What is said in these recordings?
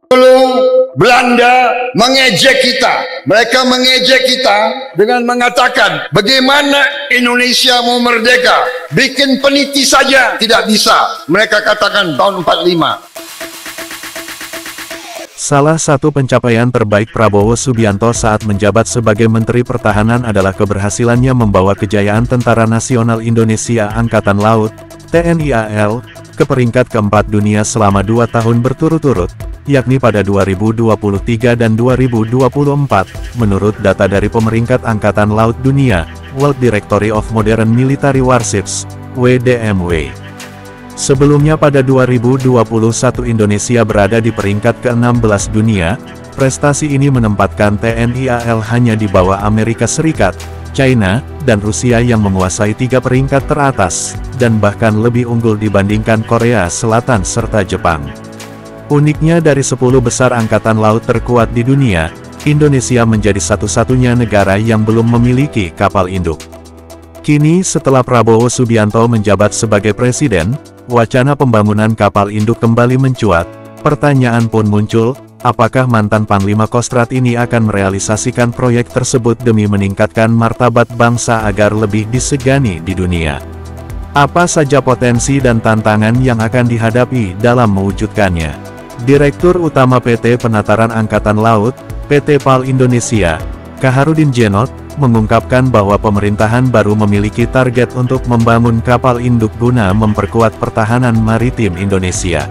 Dulu Belanda mengejek kita. Mereka mengejek kita dengan mengatakan, bagaimana Indonesia mau merdeka? Bikin peniti saja tidak bisa. Mereka katakan tahun 45. Salah satu pencapaian terbaik Prabowo Subianto saat menjabat sebagai Menteri Pertahanan adalah keberhasilannya membawa kejayaan Tentara Nasional Indonesia Angkatan Laut, TNI AL, ke peringkat keempat dunia selama 2 tahun berturut-turut, yakni pada 2023 dan 2024, menurut data dari Pemeringkat Angkatan Laut Dunia, World Directory of Modern Military Warships, WDMW. Sebelumnya pada 2021 Indonesia berada di peringkat ke-16 dunia, prestasi ini menempatkan TNI AL hanya di bawah Amerika Serikat, China, dan Rusia yang menguasai 3 peringkat teratas, dan bahkan lebih unggul dibandingkan Korea Selatan serta Jepang. Uniknya dari 10 besar angkatan laut terkuat di dunia, Indonesia menjadi satu-satunya negara yang belum memiliki kapal induk. Kini setelah Prabowo Subianto menjabat sebagai presiden, wacana pembangunan kapal induk kembali mencuat. Pertanyaan pun muncul, apakah mantan Panglima Kostrad ini akan merealisasikan proyek tersebut demi meningkatkan martabat bangsa agar lebih disegani di dunia? Apa saja potensi dan tantangan yang akan dihadapi dalam mewujudkannya? Direktur Utama PT Penataran Angkatan Laut, PT PAL Indonesia, Kaharudin Djenot, mengungkapkan bahwa pemerintahan baru memiliki target untuk membangun kapal induk guna memperkuat pertahanan maritim Indonesia.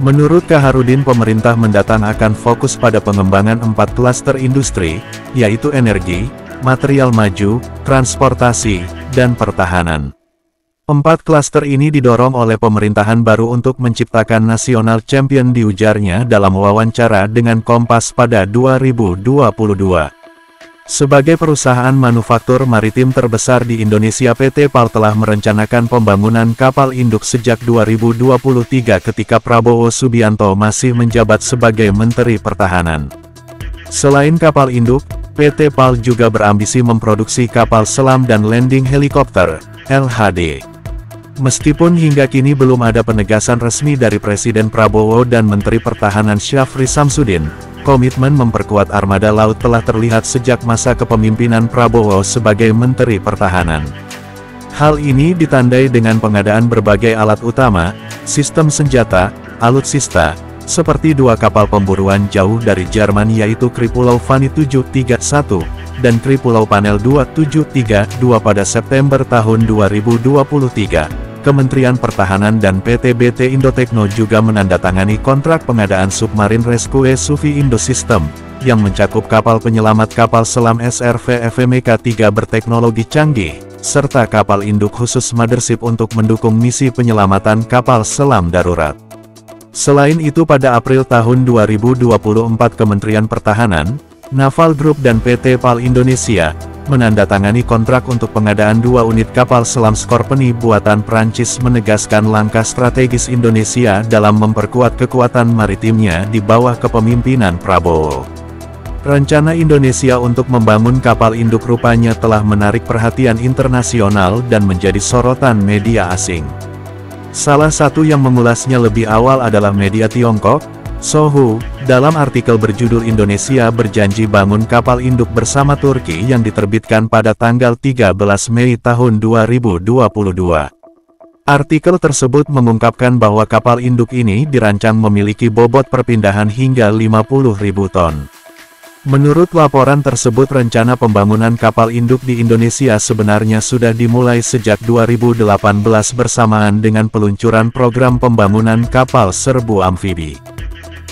Menurut Kaharudin, pemerintah mendatang akan fokus pada pengembangan 4 klaster industri, yaitu energi, material maju, transportasi, dan pertahanan. 4 klaster ini didorong oleh pemerintahan baru untuk menciptakan national champion, diujarnya dalam wawancara dengan Kompas pada 2022. Sebagai perusahaan manufaktur maritim terbesar di Indonesia, PT PAL telah merencanakan pembangunan kapal induk sejak 2023 ketika Prabowo Subianto masih menjabat sebagai Menteri Pertahanan. Selain kapal induk, PT PAL juga berambisi memproduksi kapal selam dan landing helikopter, LHD. Meskipun hingga kini belum ada penegasan resmi dari Presiden Prabowo dan Menteri Pertahanan Syafri Samsudin, komitmen memperkuat armada laut telah terlihat sejak masa kepemimpinan Prabowo sebagai Menteri Pertahanan. Hal ini ditandai dengan pengadaan berbagai alat utama, sistem senjata, alutsista, seperti 2 kapal pemburuan jauh dari Jerman yaitu Kripulau Fani 731, dan Kripulau Panel 273-2 pada September tahun 2023. Kementerian Pertahanan dan PT BT Indotechno juga menandatangani kontrak pengadaan submarin Rescue Suvi Indosystem, yang mencakup kapal penyelamat kapal selam SRV FMK-3 berteknologi canggih, serta kapal induk khusus mothership untuk mendukung misi penyelamatan kapal selam darurat. Selain itu pada April tahun 2024 Kementerian Pertahanan, Naval Group dan PT PAL Indonesia menandatangani kontrak untuk pengadaan 2 unit kapal selam Scorpeni buatan Prancis, menegaskan langkah strategis Indonesia dalam memperkuat kekuatan maritimnya di bawah kepemimpinan Prabowo. Rencana Indonesia untuk membangun kapal induk rupanya telah menarik perhatian internasional dan menjadi sorotan media asing. Salah satu yang mengulasnya lebih awal adalah media Tiongkok, Sohu, dalam artikel berjudul Indonesia berjanji bangun kapal induk bersama Turki yang diterbitkan pada tanggal 13 Mei tahun 2022. Artikel tersebut mengungkapkan bahwa kapal induk ini dirancang memiliki bobot perpindahan hingga 50.000 ton. Menurut laporan tersebut, rencana pembangunan kapal induk di Indonesia sebenarnya sudah dimulai sejak 2018 bersamaan dengan peluncuran program pembangunan kapal serbu amfibi.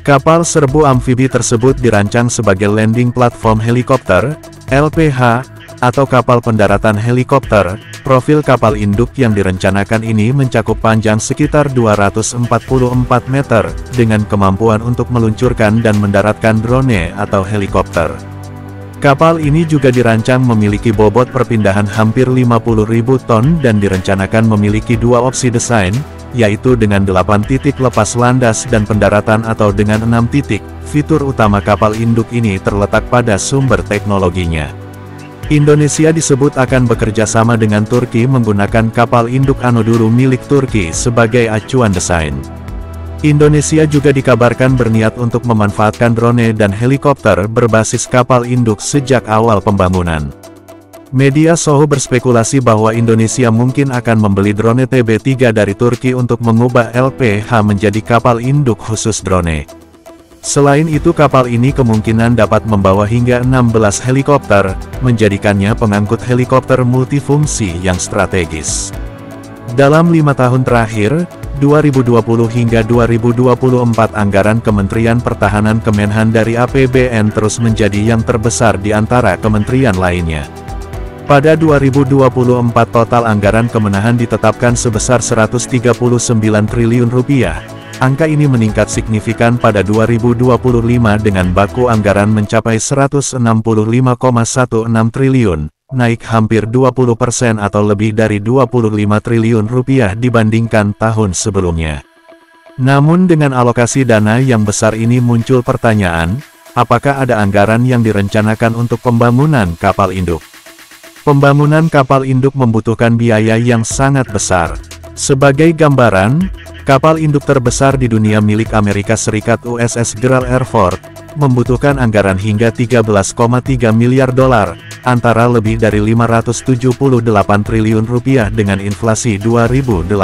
Kapal serbu amfibi tersebut dirancang sebagai landing platform helikopter, LPH, atau kapal pendaratan helikopter. Profil kapal induk yang direncanakan ini mencakup panjang sekitar 244 meter, dengan kemampuan untuk meluncurkan dan mendaratkan drone atau helikopter. Kapal ini juga dirancang memiliki bobot perpindahan hampir 50.000 ton dan direncanakan memiliki 2 opsi desain, yaitu dengan 8 titik lepas landas dan pendaratan atau dengan 6 titik. Fitur utama kapal induk ini terletak pada sumber teknologinya. Indonesia disebut akan bekerja sama dengan Turki menggunakan kapal induk Anadolu milik Turki sebagai acuan desain. Indonesia juga dikabarkan berniat untuk memanfaatkan drone dan helikopter berbasis kapal induk sejak awal pembangunan. Media Soho berspekulasi bahwa Indonesia mungkin akan membeli drone TB3 dari Turki untuk mengubah LPH menjadi kapal induk khusus drone. Selain itu kapal ini kemungkinan dapat membawa hingga 16 helikopter, menjadikannya pengangkut helikopter multifungsi yang strategis. Dalam 5 tahun terakhir, 2020 hingga 2024 anggaran Kementerian Pertahanan Kemenhan dari APBN terus menjadi yang terbesar di antara kementerian lainnya. Pada 2024 total anggaran Kemenahan ditetapkan sebesar Rp139 triliun. Angka ini meningkat signifikan pada 2025 dengan baku anggaran mencapai Rp165,16 triliun. Naik hampir 20% atau lebih dari Rp25 triliun dibandingkan tahun sebelumnya. Namun dengan alokasi dana yang besar ini muncul pertanyaan, apakah ada anggaran yang direncanakan untuk pembangunan kapal induk? Pembangunan kapal induk membutuhkan biaya yang sangat besar. Sebagai gambaran, kapal induk terbesar di dunia milik Amerika Serikat USS Gerald R. Ford, membutuhkan anggaran hingga $13,3 miliar, antara lebih dari Rp578 triliun dengan inflasi 2018.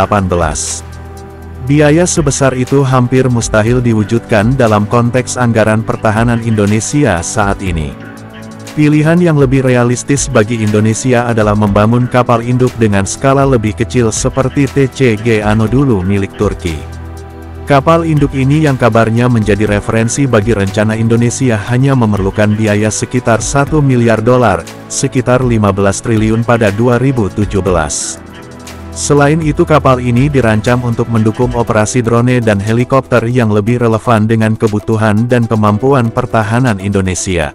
Biaya sebesar itu hampir mustahil diwujudkan dalam konteks anggaran pertahanan Indonesia saat ini. Pilihan yang lebih realistis bagi Indonesia adalah membangun kapal induk dengan skala lebih kecil seperti TCG Anadolu milik Turki. Kapal induk ini yang kabarnya menjadi referensi bagi rencana Indonesia hanya memerlukan biaya sekitar $1 miliar, sekitar 15 triliun pada 2017. Selain itu kapal ini dirancang untuk mendukung operasi drone dan helikopter yang lebih relevan dengan kebutuhan dan kemampuan pertahanan Indonesia.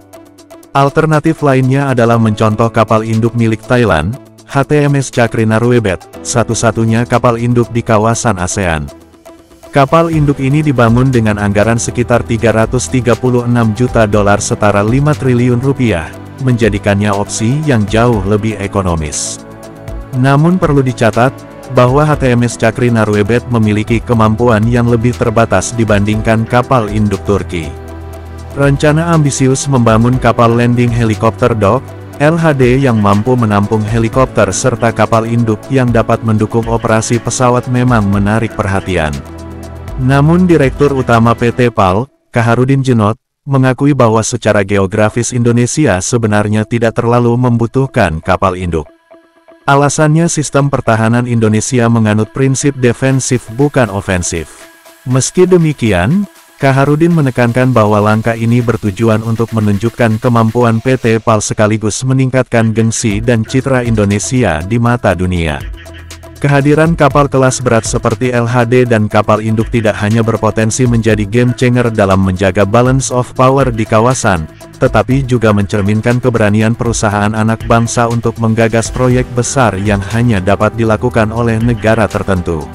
Alternatif lainnya adalah mencontoh kapal induk milik Thailand, HTMS Chakri Naruebet, satu-satunya kapal induk di kawasan ASEAN. Kapal induk ini dibangun dengan anggaran sekitar $336 juta setara Rp5 triliun, menjadikannya opsi yang jauh lebih ekonomis. Namun perlu dicatat, bahwa HTMS Chakri Naruebet memiliki kemampuan yang lebih terbatas dibandingkan kapal induk Turki. Rencana ambisius membangun kapal landing helikopter dock, LHD yang mampu menampung helikopter serta kapal induk yang dapat mendukung operasi pesawat memang menarik perhatian. Namun Direktur Utama PT PAL, Kaharudin Djenot, mengakui bahwa secara geografis Indonesia sebenarnya tidak terlalu membutuhkan kapal induk. Alasannya sistem pertahanan Indonesia menganut prinsip defensif bukan ofensif. Meski demikian, Kaharudin menekankan bahwa langkah ini bertujuan untuk menunjukkan kemampuan PT PAL sekaligus meningkatkan gengsi dan citra Indonesia di mata dunia. Kehadiran kapal kelas berat seperti LHD dan kapal induk tidak hanya berpotensi menjadi game changer dalam menjaga balance of power di kawasan, tetapi juga mencerminkan keberanian perusahaan anak bangsa untuk menggagas proyek besar yang hanya dapat dilakukan oleh negara tertentu.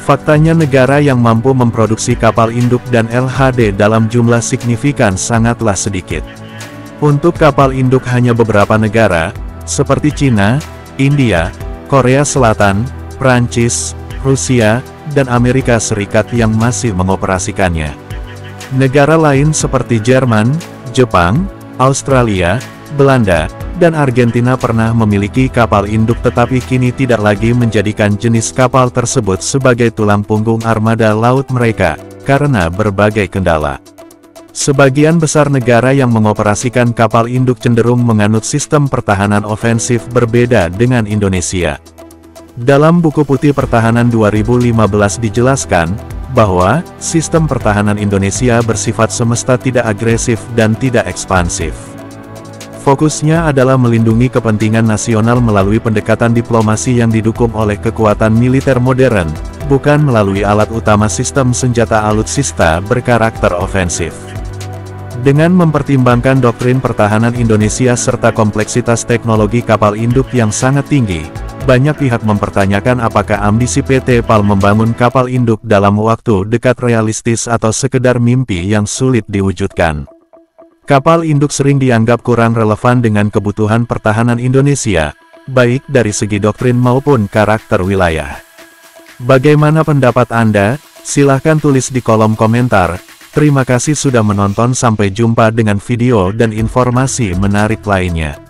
Faktanya negara yang mampu memproduksi kapal induk dan LHD dalam jumlah signifikan sangatlah sedikit. Untuk kapal induk hanya beberapa negara, seperti Cina, India, Korea Selatan, Prancis, Rusia, dan Amerika Serikat yang masih mengoperasikannya. Negara lain seperti Jerman, Jepang, Australia, Belanda, dan Argentina pernah memiliki kapal induk tetapi kini tidak lagi menjadikan jenis kapal tersebut sebagai tulang punggung armada laut mereka, karena berbagai kendala. Sebagian besar negara yang mengoperasikan kapal induk cenderung menganut sistem pertahanan ofensif berbeda dengan Indonesia. Dalam buku putih pertahanan 2015 dijelaskan, bahwa sistem pertahanan Indonesia bersifat semesta tidak agresif dan tidak ekspansif. Fokusnya adalah melindungi kepentingan nasional melalui pendekatan diplomasi yang didukung oleh kekuatan militer modern, bukan melalui alat utama sistem senjata alutsista berkarakter ofensif. Dengan mempertimbangkan doktrin pertahanan Indonesia serta kompleksitas teknologi kapal induk yang sangat tinggi, banyak pihak mempertanyakan apakah ambisi PT PAL membangun kapal induk dalam waktu dekat realistis atau sekedar mimpi yang sulit diwujudkan. Kapal induk sering dianggap kurang relevan dengan kebutuhan pertahanan Indonesia, baik dari segi doktrin maupun karakter wilayah. Bagaimana pendapat Anda? Silahkan tulis di kolom komentar. Terima kasih sudah menonton, sampai jumpa dengan video dan informasi menarik lainnya.